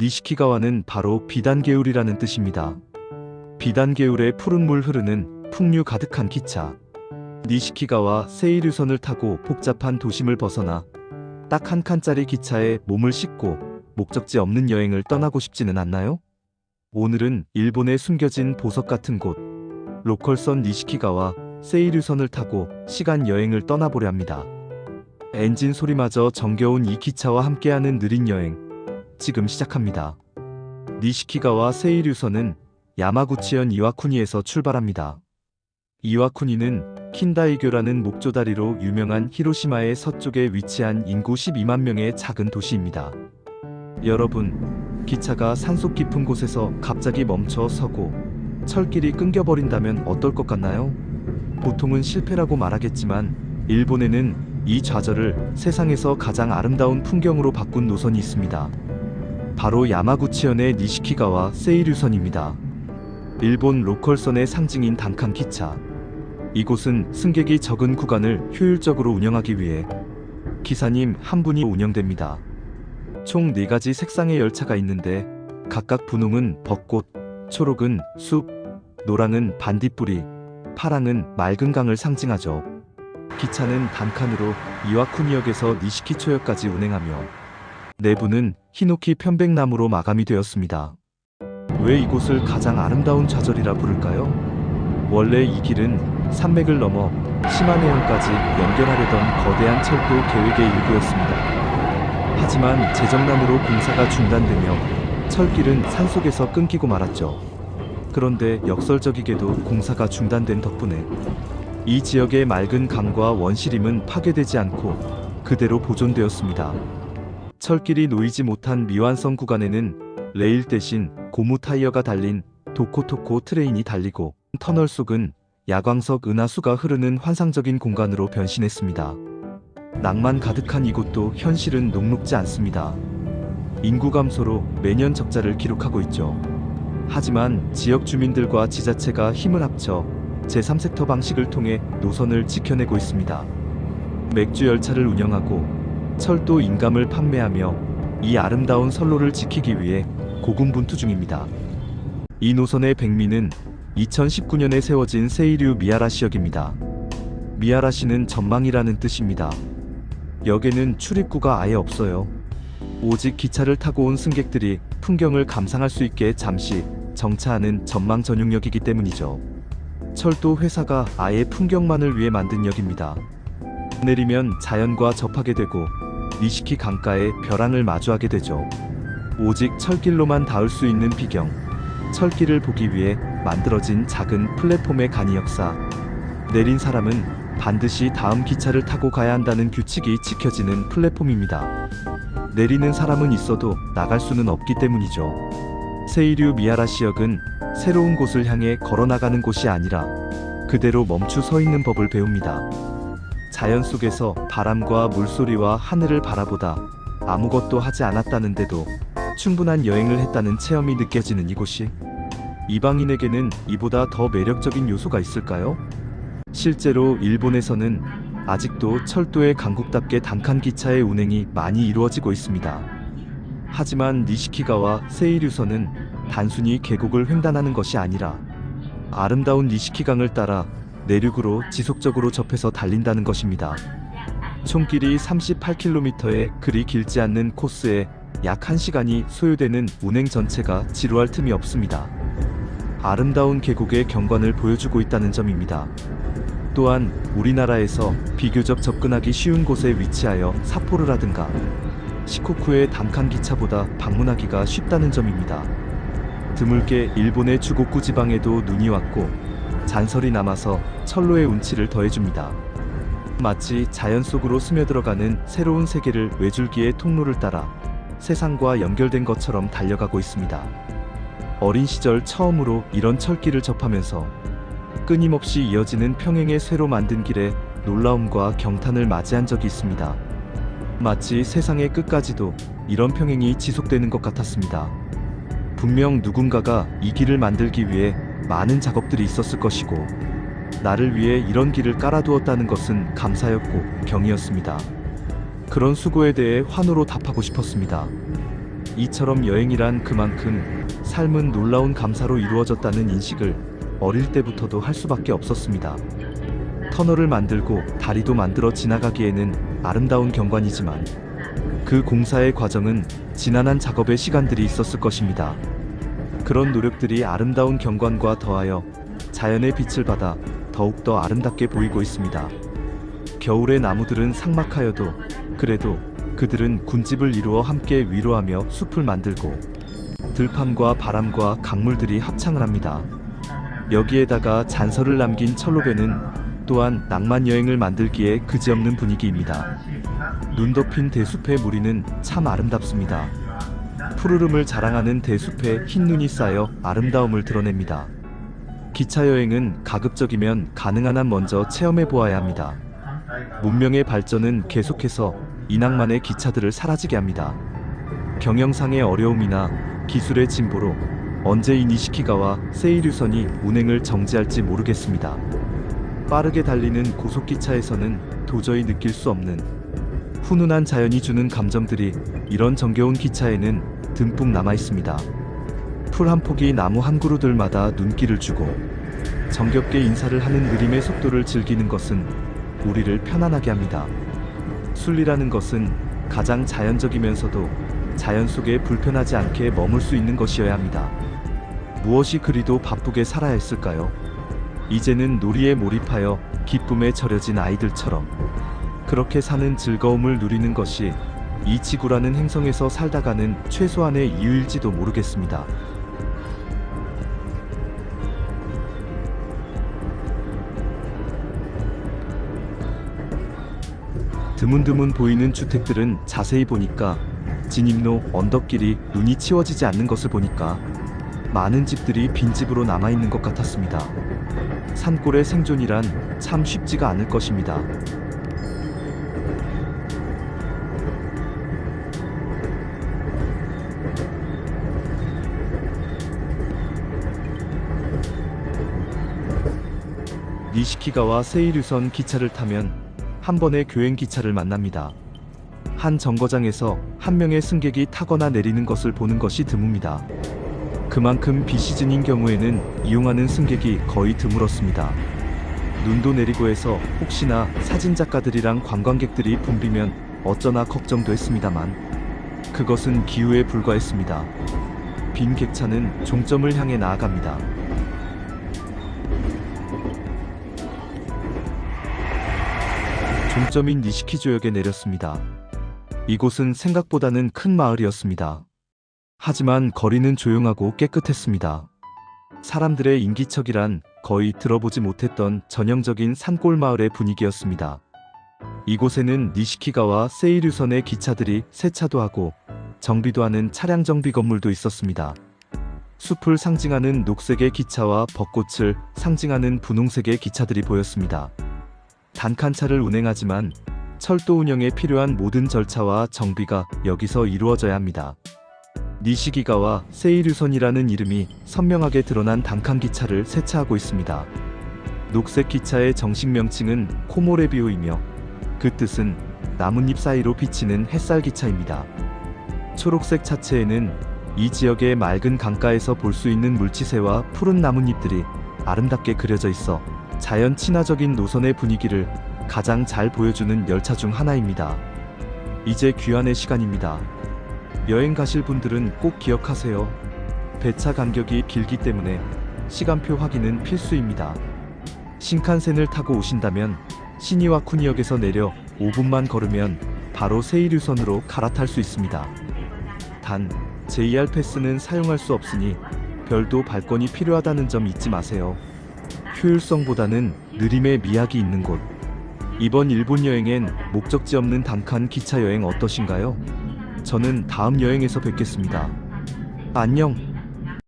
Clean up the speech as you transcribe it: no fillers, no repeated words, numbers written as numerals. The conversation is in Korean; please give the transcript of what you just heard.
니시키가와는 바로 비단개울이라는 뜻입니다. 비단개울에 푸른 물 흐르는 풍류 가득한 기차. 니시키가와 세이류선을 타고 복잡한 도심을 벗어나 딱 한 칸짜리 기차에 몸을 싣고 목적지 없는 여행을 떠나고 싶지는 않나요? 오늘은 일본에 숨겨진 보석 같은 곳, 로컬선 니시키가와 세이류선을 타고 시간 여행을 떠나보려 합니다. 엔진 소리마저 정겨운 이 기차와 함께하는 느린 여행, 지금 시작합니다. 니시키가와 세이류선은 야마구치현 이와쿠니에서 출발합니다. 이와쿠니는 킨다이교라는 목조다리로 유명한 히로시마의 서쪽에 위치한 인구 12만 명의 작은 도시입니다. 여러분, 기차가 산속 깊은 곳에서 갑자기 멈춰 서고 철길이 끊겨버린다면 어떨 것 같나요? 보통은 실패라고 말하겠지만 일본에는 이 좌절을 세상에서 가장 아름다운 풍경으로 바꾼 노선이 있습니다. 바로 야마구치현의 니시키가와 세이류선입니다. 일본 로컬선의 상징인 단칸 기차. 이곳은 승객이 적은 구간을 효율적으로 운영하기 위해 기사님 한 분이 운영됩니다. 총 4가지 색상의 열차가 있는데 각각 분홍은 벚꽃, 초록은 숲, 노랑은 반딧불이, 파랑은 맑은 강을 상징하죠. 기차는 단칸으로 이와쿠니역에서 니시키초역까지 운행하며 내부는 히노키 편백나무로 마감이 되었습니다. 왜 이곳을 가장 아름다운 좌절이라 부를까요? 원래 이 길은 산맥을 넘어 시마네현까지 연결하려던 거대한 철도 계획의 일부였습니다. 하지만 재정난으로 공사가 중단되며 철길은 산속에서 끊기고 말았죠. 그런데 역설적이게도 공사가 중단된 덕분에 이 지역의 맑은 강과 원시림은 파괴되지 않고 그대로 보존되었습니다. 철길이 놓이지 못한 미완성 구간에는 레일 대신 고무 타이어가 달린 도코토코 트레인이 달리고 터널 속은 야광석 은하수가 흐르는 환상적인 공간으로 변신했습니다. 낭만 가득한 이곳도 현실은 녹록지 않습니다. 인구 감소로 매년 적자를 기록하고 있죠. 하지만 지역 주민들과 지자체가 힘을 합쳐 제3섹터 방식을 통해 노선을 지켜내고 있습니다. 맥주 열차를 운영하고 철도 인감을 판매하며 이 아름다운 선로를 지키기 위해 고군분투 중입니다. 이 노선의 백미는 2019년에 세워진 세이류 미야라시역입니다. 미야라시는 전망이라는 뜻입니다. 역에는 출입구가 아예 없어요. 오직 기차를 타고 온 승객들이 풍경을 감상할 수 있게 잠시 정차하는 전망 전용역이기 때문이죠. 철도 회사가 아예 풍경만을 위해 만든 역입니다. 내리면 자연과 접하게 되고 니시키 강가의 벼랑을 마주하게 되죠. 오직 철길로만 닿을 수 있는 비경, 철길을 보기 위해 만들어진 작은 플랫폼의 간이 역사. 내린 사람은 반드시 다음 기차를 타고 가야 한다는 규칙이 지켜지는 플랫폼입니다. 내리는 사람은 있어도 나갈 수는 없기 때문이죠. 세이류 미야라시역은 새로운 곳을 향해 걸어나가는 곳이 아니라 그대로 멈추 서 있는 법을 배웁니다. 자연 속에서 바람과 물소리와 하늘을 바라보다 아무것도 하지 않았다는데도 충분한 여행을 했다는 체험이 느껴지는 이곳이, 이방인에게는 이보다 더 매력적인 요소가 있을까요? 실제로 일본에서는 아직도 철도의 강국답게 단칸 기차의 운행이 많이 이루어지고 있습니다. 하지만 니시키가와 세이류선은 단순히 계곡을 횡단하는 것이 아니라 아름다운 니시키강을 따라 내륙으로 지속적으로 접해서 달린다는 것입니다. 총 길이 38km의 그리 길지 않는 코스에 약 1시간이 소요되는 운행 전체가 지루할 틈이 없습니다. 아름다운 계곡의 경관을 보여주고 있다는 점입니다. 또한 우리나라에서 비교적 접근하기 쉬운 곳에 위치하여 삿포로라든가 시코쿠의 단칸 기차보다 방문하기가 쉽다는 점입니다. 드물게 일본의 주곡구 지방에도 눈이 왔고 잔설이 남아서 철로의 운치를 더해줍니다. 마치 자연 속으로 스며들어가는 새로운 세계를 외줄기의 통로를 따라 세상과 연결된 것처럼 달려가고 있습니다. 어린 시절 처음으로 이런 철길을 접하면서 끊임없이 이어지는 평행의 쇠로 만든 길에 놀라움과 경탄을 맞이한 적이 있습니다. 마치 세상의 끝까지도 이런 평행이 지속되는 것 같았습니다. 분명 누군가가 이 길을 만들기 위해 많은 작업들이 있었을 것이고 나를 위해 이런 길을 깔아두었다는 것은 감사였고 경이었습니다. 그런 수고에 대해 환호로 답하고 싶었습니다. 이처럼 여행이란 그만큼 삶은 놀라운 감사로 이루어졌다는 인식을 어릴 때부터도 할 수밖에 없었습니다. 터널을 만들고 다리도 만들어 지나가기에는 아름다운 경관이지만 그 공사의 과정은 지난한 작업의 시간들이 있었을 것입니다. 그런 노력들이 아름다운 경관과 더하여 자연의 빛을 받아 더욱더 아름답게 보이고 있습니다. 겨울의 나무들은 삭막하여도 그래도 그들은 군집을 이루어 함께 위로하며 숲을 만들고 들판과 바람과 강물들이 합창을 합니다. 여기에다가 잔설을 남긴 철로배는 또한 낭만 여행을 만들기에 그지없는 분위기입니다. 눈 덮인 대숲의 무리는 참 아름답습니다. 푸르름을 자랑하는 대숲에 흰 눈이 쌓여 아름다움을 드러냅니다. 기차 여행은 가급적이면 가능한 한 먼저 체험해 보아야 합니다. 문명의 발전은 계속해서 이 낭만의 기차들을 사라지게 합니다. 경영상의 어려움이나 기술의 진보로 언제 이 니시키가와 세이류선이 운행을 정지할지 모르겠습니다. 빠르게 달리는 고속기차에서는 도저히 느낄 수 없는 훈훈한 자연이 주는 감정들이 이런 정겨운 기차에는 듬뿍 남아 있습니다. 풀 한 폭이 나무 한 그루들마다 눈길을 주고 정겹게 인사를 하는 느림의 속도를 즐기는 것은 우리를 편안하게 합니다. 순리라는 것은 가장 자연적이면서도 자연 속에 불편하지 않게 머물 수 있는 것이어야 합니다. 무엇이 그리도 바쁘게 살아야 했을까요? 이제는 놀이에 몰입하여 기쁨에 절여진 아이들처럼 그렇게 사는 즐거움을 누리는 것이 이 지구라는 행성에서 살다가는 최소한의 이유일지도 모르겠습니다. 드문드문 보이는 주택들은 자세히 보니까 진입로, 언덕길이 눈이 치워지지 않는 것을 보니까 많은 집들이 빈집으로 남아있는 것 같았습니다. 산골의 생존이란 참 쉽지가 않을 것입니다. 니시키가와 세이류선 기차를 타면 한 번의 교행 기차를 만납니다. 한 정거장에서 한 명의 승객이 타거나 내리는 것을 보는 것이 드뭅니다. 그만큼 비시즌인 경우에는 이용하는 승객이 거의 드물었습니다. 눈도 내리고 해서 혹시나 사진작가들이랑 관광객들이 붐비면 어쩌나 걱정도 했습니다만 그것은 기우에 불과했습니다. 빈 객차는 종점을 향해 나아갑니다. 종점인 니시키조역에 내렸습니다. 이곳은 생각보다는 큰 마을이었습니다. 하지만 거리는 조용하고 깨끗했습니다. 사람들의 인기척이란 거의 들어보지 못했던 전형적인 산골 마을의 분위기였습니다. 이곳에는 니시키가와 세이류선의 기차들이 세차도 하고 정비도 하는 차량 정비 건물도 있었습니다. 숲을 상징하는 녹색의 기차와 벚꽃을 상징하는 분홍색의 기차들이 보였습니다. 단칸차를 운행하지만 철도 운영에 필요한 모든 절차와 정비가 여기서 이루어져야 합니다. 니시키가와 세이류선이라는 이름이 선명하게 드러난 단칸기차를 세차하고 있습니다. 녹색 기차의 정식 명칭은 코모레비오이며 그 뜻은 나뭇잎 사이로 비치는 햇살 기차입니다. 초록색 차체에는 이 지역의 맑은 강가에서 볼 수 있는 물치새와 푸른 나뭇잎들이 아름답게 그려져 있어 자연 친화적인 노선의 분위기를 가장 잘 보여주는 열차 중 하나입니다. 이제 귀환의 시간입니다. 여행 가실 분들은 꼭 기억하세요. 배차 간격이 길기 때문에 시간표 확인은 필수입니다. 신칸센을 타고 오신다면 시니와쿠니역에서 내려 5분만 걸으면 바로 세이류선으로 갈아탈 수 있습니다. 단, JR 패스는 사용할 수 없으니 별도 발권이 필요하다는 점 잊지 마세요. 효율성보다는 느림의 미학이 있는 곳. 이번 일본 여행엔 목적지 없는 단칸 기차 여행 어떠신가요? 저는 다음 여행에서 뵙겠습니다. 안녕.